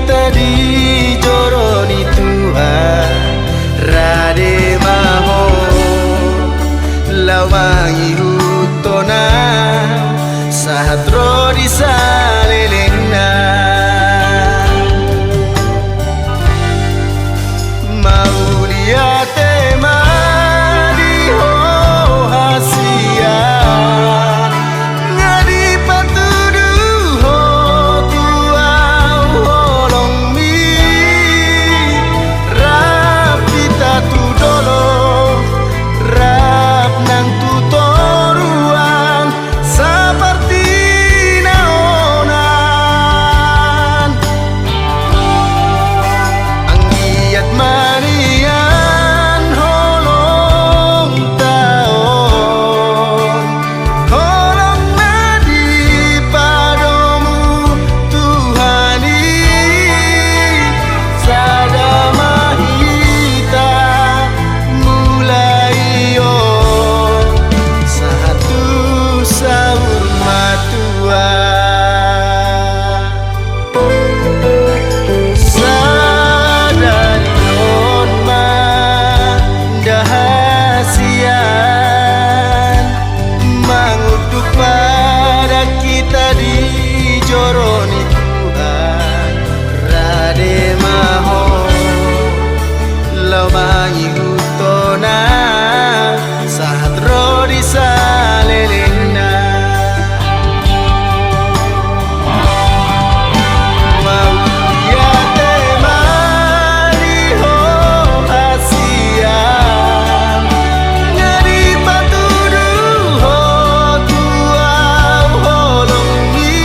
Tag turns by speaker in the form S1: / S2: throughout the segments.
S1: kita dijoroni Tuhan rade maho lawangi hutona sahatro di salelena mau lihat tema di hasia ngadi patuduh ho tuau holong mi rapi tatu dolo rap nang tutoruan seperti naonan anggiat manian holong taon holong nadi padomu Tuhani sadamahita mulai yo satu sahur matua sadarion mandahasian mengutuk pada kita dijoroni Tuhan rade maho lawangi hutona saat rodi salelena mau dia temani ho hasian ngadi patuduh ho tuau holong mi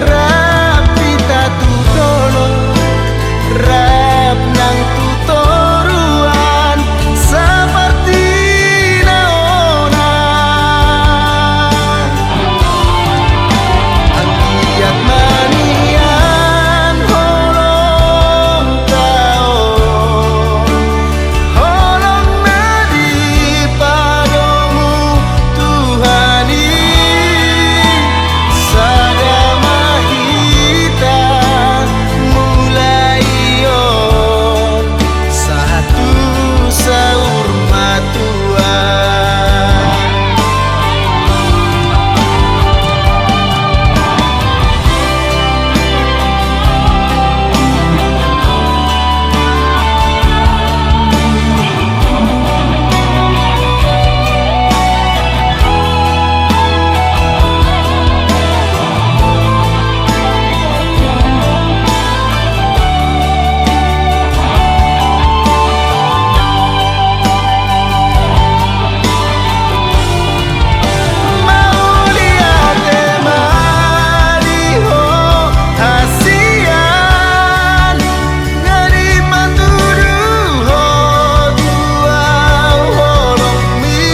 S1: rapi tatu dolo rap nang tutoruan seperti naonan anggiat manian holong taon holong nadi padomu Tuhani sadamahita mulai on satu sahur matua mau lihat temani ho hasian ngadi patuduh ho tuau holong mi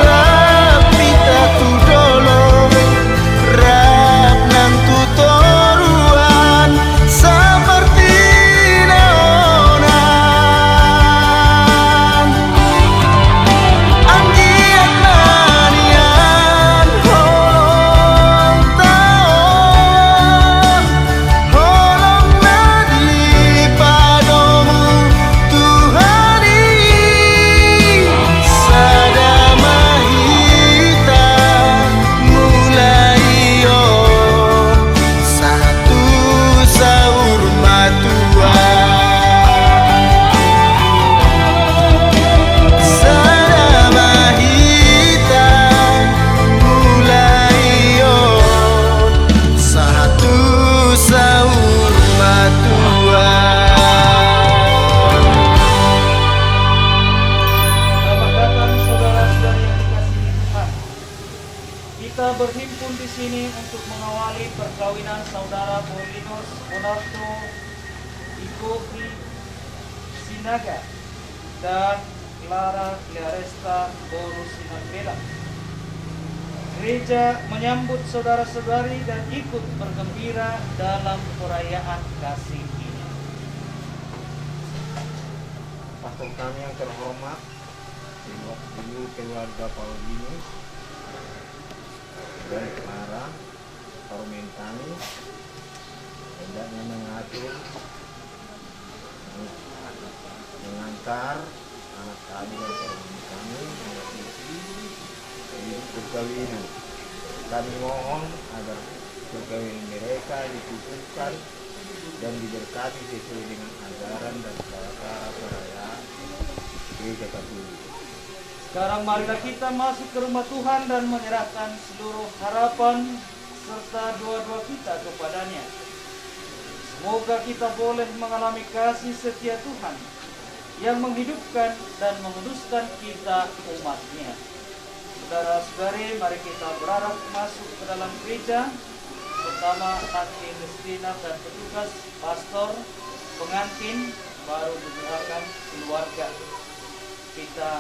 S1: rapi tatu dolo rap nang tutoruan seperti naonan anggiat manian holong taon holong nadi padomu Tuhani sadamahita mulai on satu sahur matua sadamahita mulai on satu sahur matua.
S2: Selamat datang saudara-saudari yang dikasihi Tuhan. Kita berhimpun di sini untuk mengawali perkawinan saudara Paulinus Monarto Ikopi Sinaga dan Clara Claresta Boru Sinambela. Gereja menyambut saudara-saudari dan ikut bergembira dalam perayaan kasih ini.
S3: Pastor kami yang terhormat, ibu keluarga Paulinus dan Clara Parmentani, hendaknya mengatur, mengantar anak kami dan suami kami mengikuti hidup perkawinan. Kami mohon agar perkawinan mereka dikukuhkan dan diberkati sesuai dengan ajaran dan cara perayaan Gereja Katolik.
S2: Sekarang marilah kita masuk ke rumah Tuhan dan menyerahkan seluruh harapan serta doa-doa kita kepadanya. Semoga kita boleh mengalami kasih setia Tuhan yang menghidupkan dan menguduskan kita umat-Nya. Saudara-saudari, mari kita berharap masuk ke dalam gereja pertama nanti miskinah dan petugas, pastor, pengantin, baru didoakan keluarga. Kita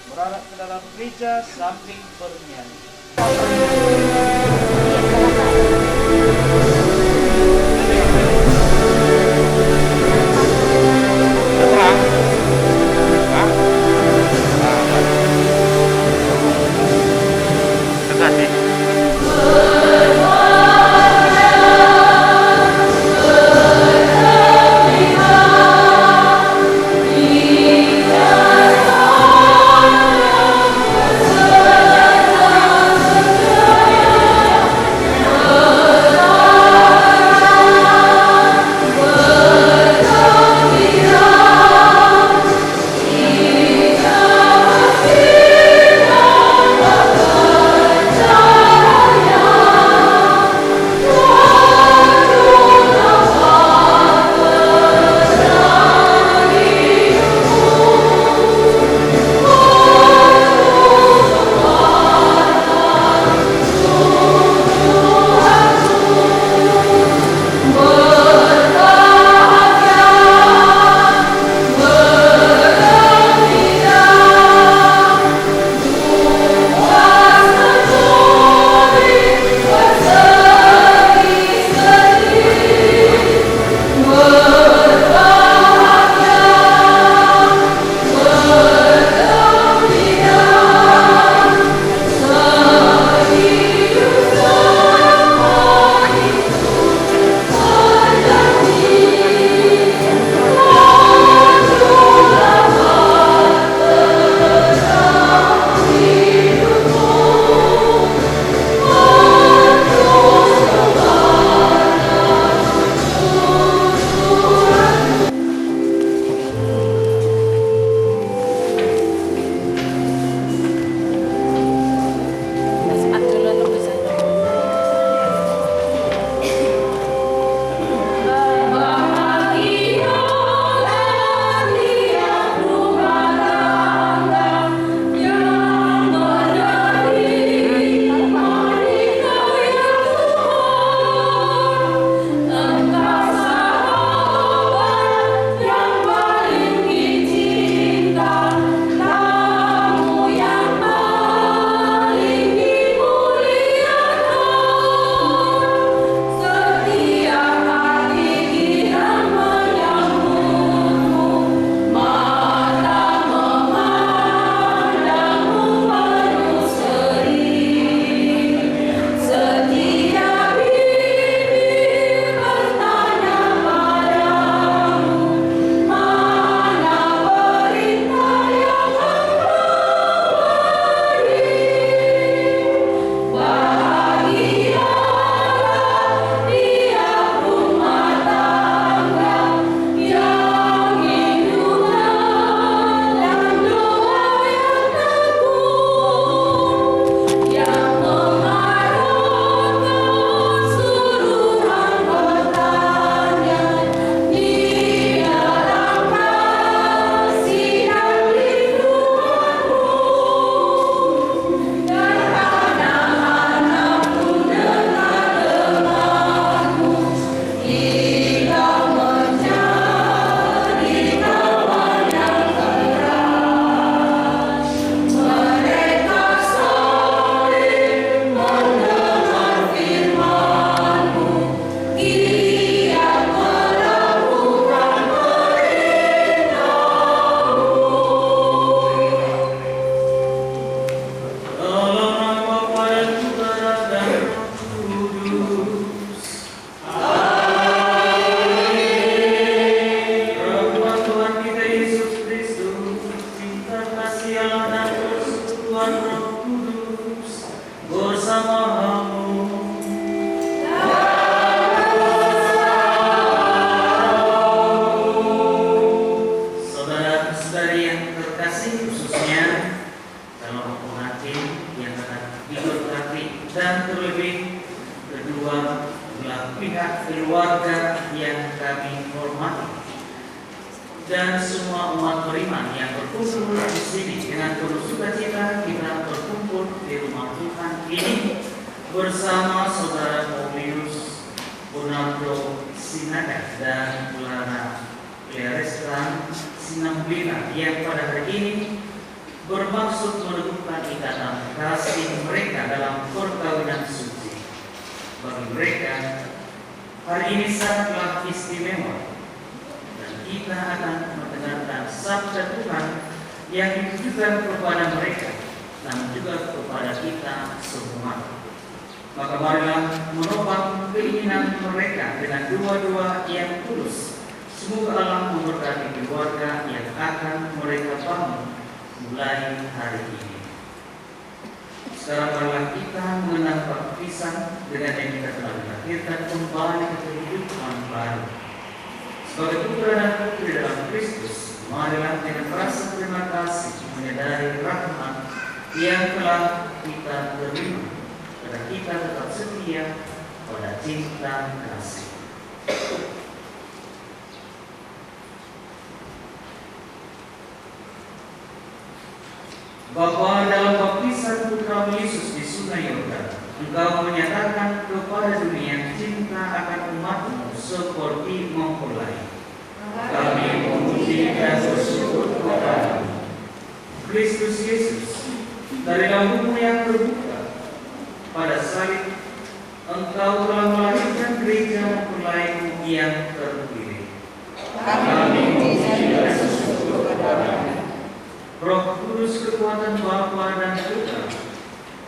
S2: berharap ke dalam gereja samping bernyanyi.
S4: Amen. pihak keluarga yang kami hormati, dan semua umat beriman yang berkumpul di sini dengan penuh sukacita kita berkumpul di rumah Tuhan ini bersama saudara Mobius Bonardo Sinaga dan Clara Clerestan Sinambina yang pada hari ini bermaksud meneguhkan ikatan kasih mereka dalam perkawinan suci. Bagi mereka, hari ini sangatlah istimewa, dan kita akan mendengarkan sabda Tuhan yang ditujukan kepada mereka dan juga kepada kita semua. Maka marilah menopang keinginan mereka dengan doa-doa yang tulus. Semoga Allah memberkati keluarga yang akan mereka bangun mulai hari ini. Sekarang marilah kita mengenang baptisan dengan yang kita telah dilahirkan kembali ke kehidupan baru. Sebagai putra dan putri dalam Kristus, marilah dengan rasa terima kasih menyadari rahmat yang telah kita terima, dan kita tetap setia pada cinta kasih. Bapa, dalam baptisan Putra Yesus di Sungai Yordan, Engkau menyatakan kepada dunia cinta akan umat-Mu seperti mempelai. Kami memuji dan bersyukur kepada-Mu. Kristus Yesus, dari lambung-Mu yang terbuka pada salib, Engkau telah melahirkan gereja mempelai-Mu yang terpilih. Kami memuji dan bersyukur kepada-Mu. Roh Kudus, kekuatan Bapa dan Putra,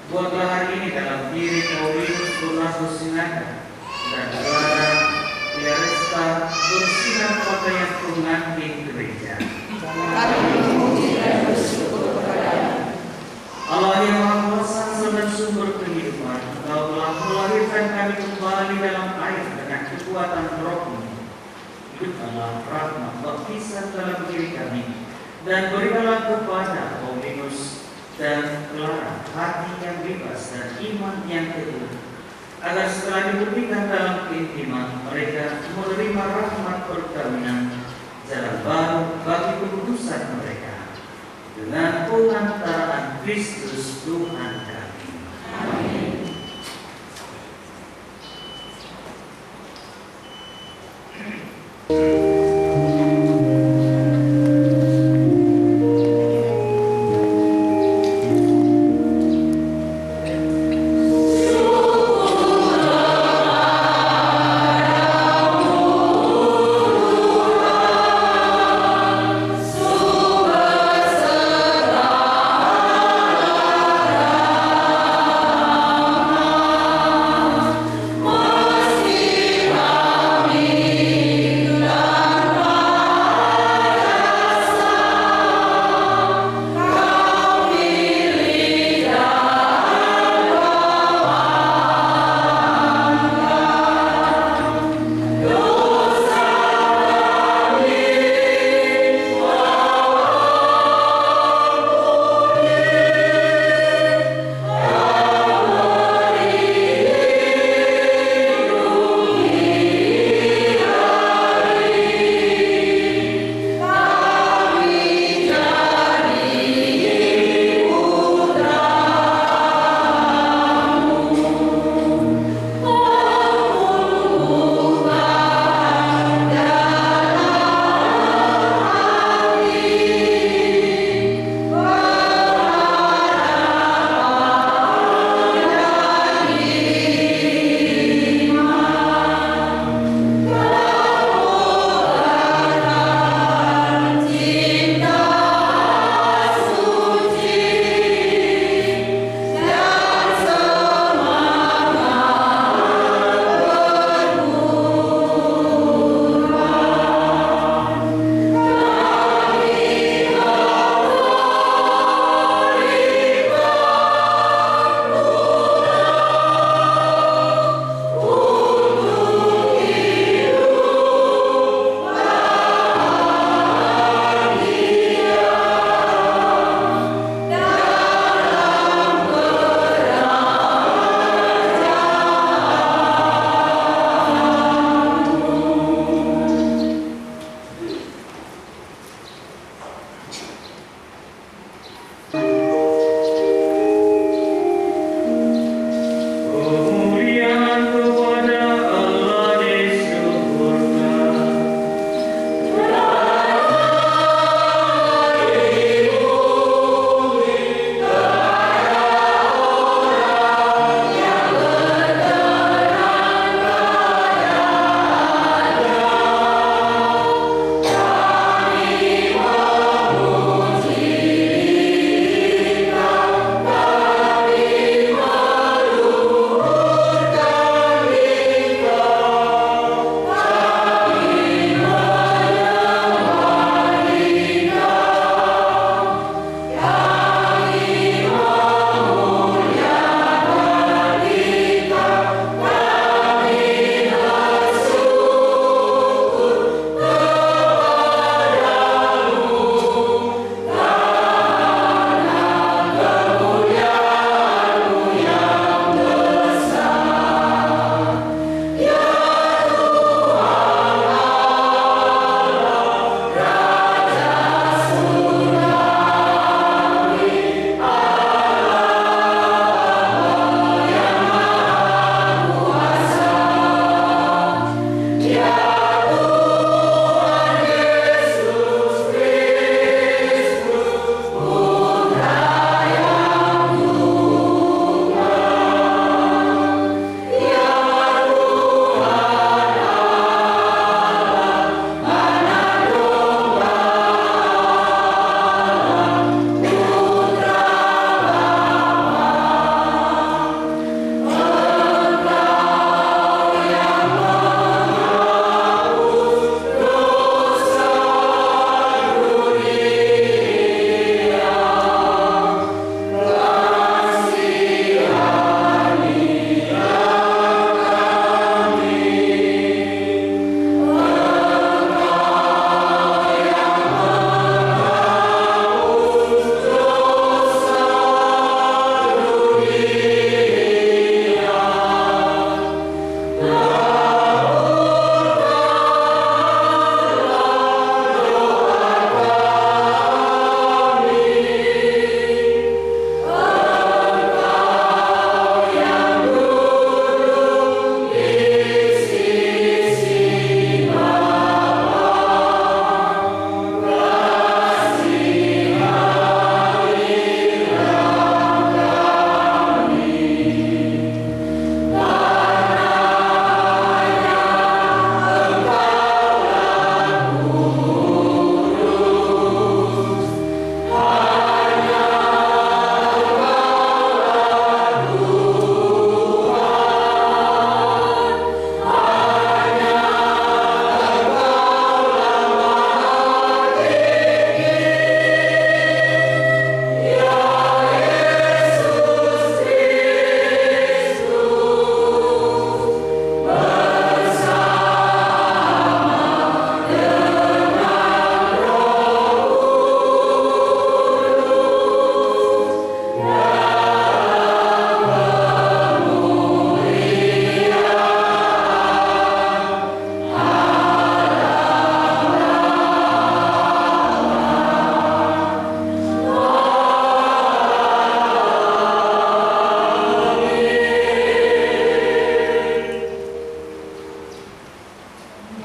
S4: buatlah hari ini dalam diri Paulus Bonardo Sinaga dan Clara Clerestan bersinar pakaian pengantin gereja.
S5: Kami memuji dan bersyukur kepada-Mu.
S4: Allah yang Maha Kuasa dan sumber kehidupan, Engkau telah melahirkan kami kembali dalam air dengan kekuatan Roh-Mu. Hidupkanlah rahmat baptisan dalam diri kami, dan berikanlah kepada Paulus dan Clara hati yang bebas dan iman yang teguh, agar setelah dibuktikan dalam keintiman mereka menerima rahmat perkawinan, jalan baru bagi kekudusan mereka, dengan pengantaraan Kristus Tuhan kami.
S5: Amin. Amin.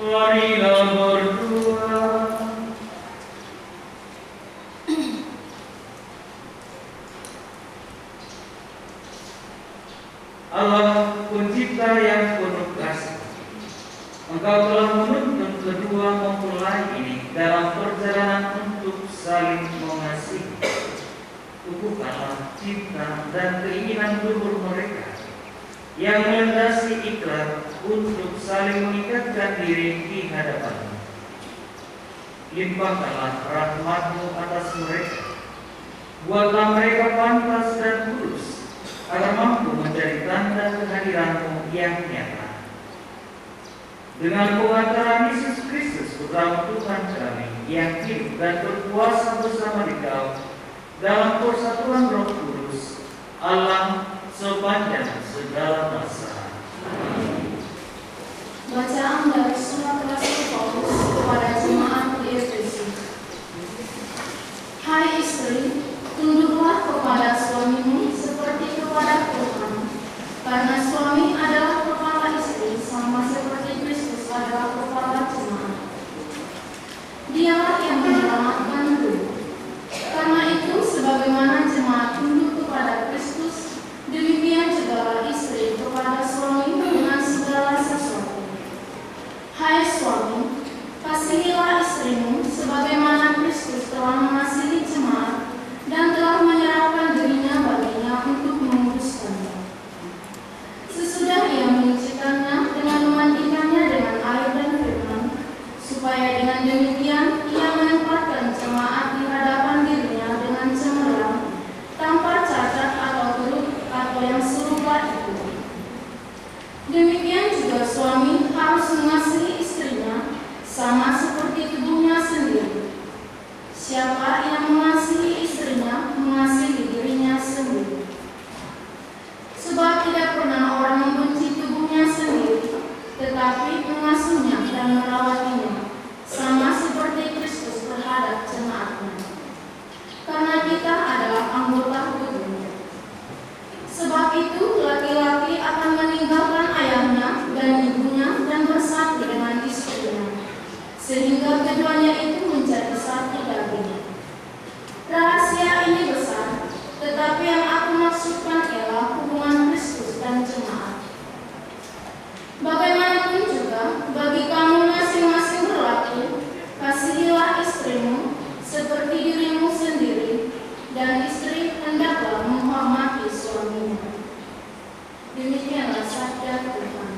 S4: Marilah berdoa. Allah pencipta yang penuh kasih, Engkau telah menuntun kedua mempelai ini dalam perjalanan untuk saling mengasihi. Tumbuhkanlah cinta dan keinginan luhur mereka yang melandasi ikrar untuk saling mengikatkan diri di hadapan-Mu. Limpahkanlah rahmat-Mu atas mereka. Buatlah mereka pantas dan tulus, agar mampu menjadi tanda kehadiran-Mu yang nyata. Dengan pengantaran Yesus Kristus, Putra Tuhan kami, yang hidup dan berkuasa bersama Dikau dalam persatuan Roh Kudus, Allah sepanjang segala masa.
S5: Bacaan dari surat Rasul Paulus kepada jemaat di Efesus. Hai istri, tunduklah kepada suamimu seperti kepada Tuhan, karena suami adalah kepala istri, sama seperti Kristus adalah kepala jemaat. Dialah yang menyelamatkan tubuh. Karena itu, sebagaimana jemaat tunduk kepada Kristus, demikian juga istri kepada suami dengan segala sesuatu. Hai suami, kasihilah istrimu sebagaimana Kristus telah mengasihi jemaat dan telah menyerahkan dirinya baginya untuk menguduskannya. Sesudah ia menyucikannya dengan memandikannya dengan air dan firman, supaya dengan demikian ia menempatkan jemaat di hadapan dirinya dengan cemerlang, tanpa cacat atau buruk atau yang serupa itu. Demikian juga suami harus mengasihi istrinya sama seperti tubuhnya sendiri. Siapa yang mengasihi istrinya, mengasihi dirinya sendiri. Sebab tidak pernah orang membenci tubuhnya sendiri, tetapi mengasuhnya dan merawatinya, sama seperti Kristus terhadap jemaatnya. Karena kita adalah anggota tubuhnya. Sebab itu laki-laki akan meninggalkan ayahnya dan ibunya dan bersatu dengan istrinya, sehingga keduanya itu menjadi satu daging. Rahasia ini besar, tetapi yang aku maksudkan ialah hubungan Kristus dan jemaat. Bagaimanapun juga, bagi kamu masing-masing berlaki, kasihilah istrimu seperti dirimu sendiri, dan istri hendaklah menghormati suaminya. Demikianlah sabda Tuhan.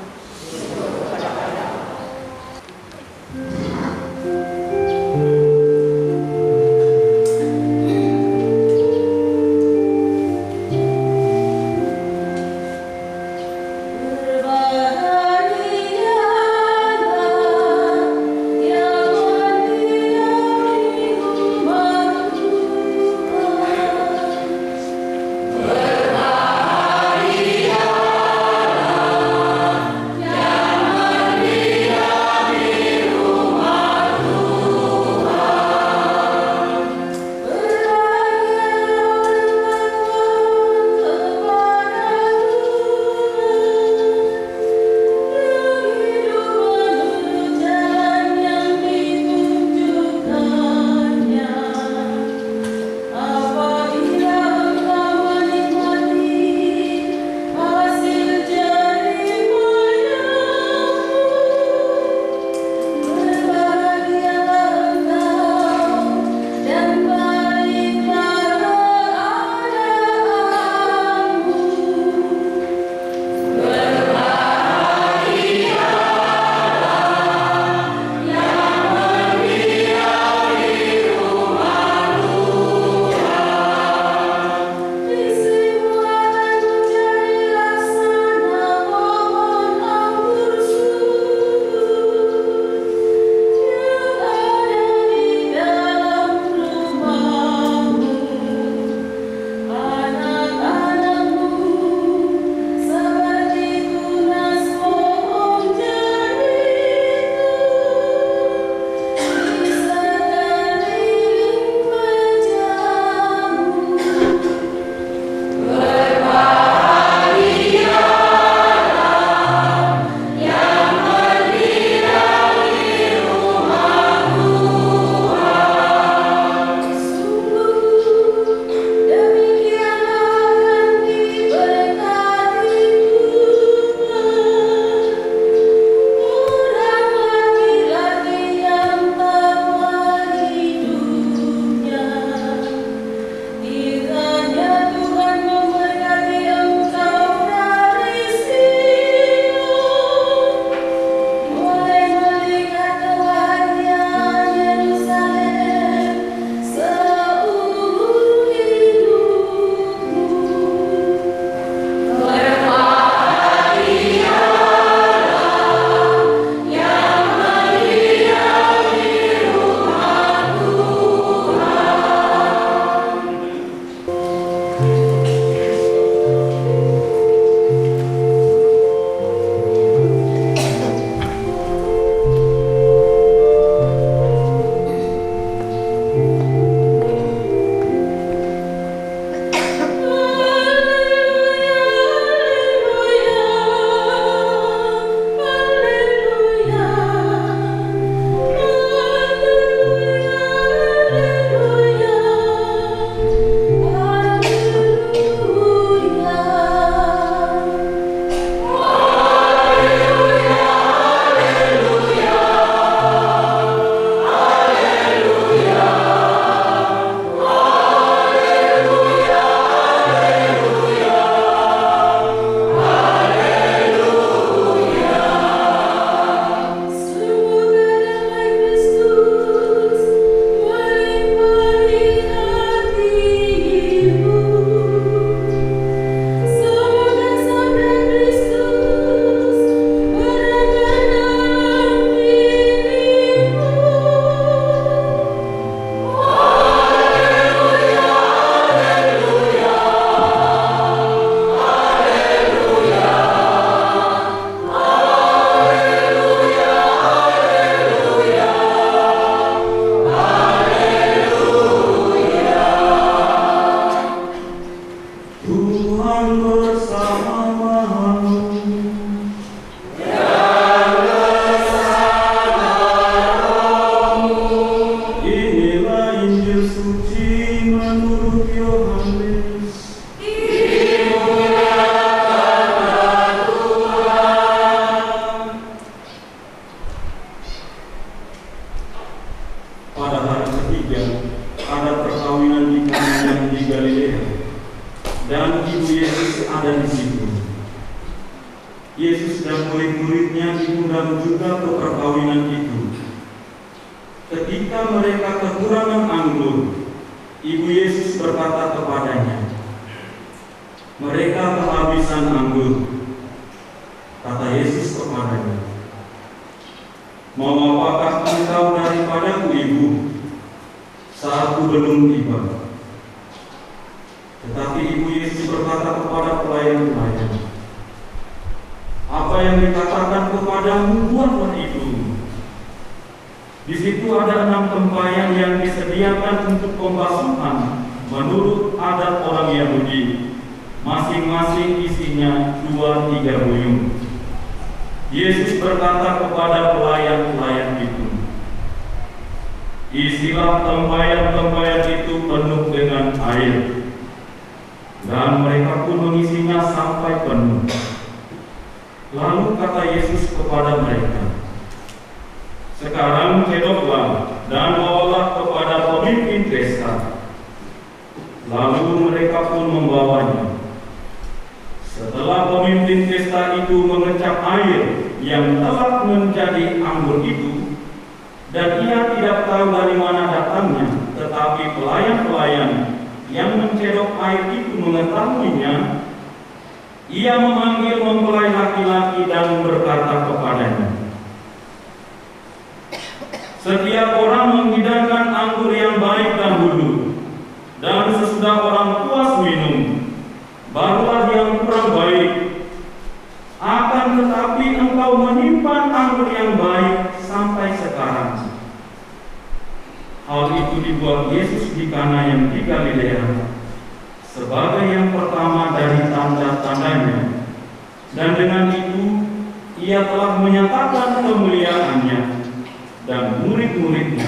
S6: pada hari ketiga ada perkawinan di Kana yang di Galilea, dan ibu Yesus ada di situ. Yesus dan murid-muridnya diundang juga ke perkawinan itu. Ketika mereka kekurangan anggur, ibu Yesus berkata kepadanya, "Mereka kehabisan anggur." Kata Yesus kepadanya, "Mau apakah engkau daripadaku, Ibu? Saatku belum tiba." Tetapi ibu Yesus berkata kepada pelayan-pelayan, "Apa yang dikatakan kepadamu, buatlah itu." Di situ ada 6 tempayan yang disediakan untuk pembasuhan menurut adat orang Yahudi, masing-masing isinya 2-3 buyung. Yesus berkata kepada pelayan-pelayan itu, "Isilah tempayan-tempayan itu penuh dengan air." Dan mereka pun mengisinya sampai penuh. Lalu kata Yesus kepada mereka, "Sekarang cedoklah dan bawalah kepada pemimpin pesta." Lalu mereka pun membawanya. Setelah pemimpin pesta itu mengecap air yang telah menjadi anggur itu, dan ia tidak tahu dari mana datangnya, tetapi pelayan-pelayan yang mencedok air itu mengetahuinya, ia memanggil mempelai laki-laki dan berkata kepadanya, "Setiap orang menghidangkan anggur yang baik dahulu, dan sesudah orang puas minum, barulah yang kurang baik. Akan tetapi engkau menyimpan anggur yang baik sampai sekarang." Hal itu dibuat Yesus di Kana yang di Galilea sebagai yang pertama dari tanda-tandanya, dan dengan itu ia telah menyatakan kemuliaannya, dan murid-muridnya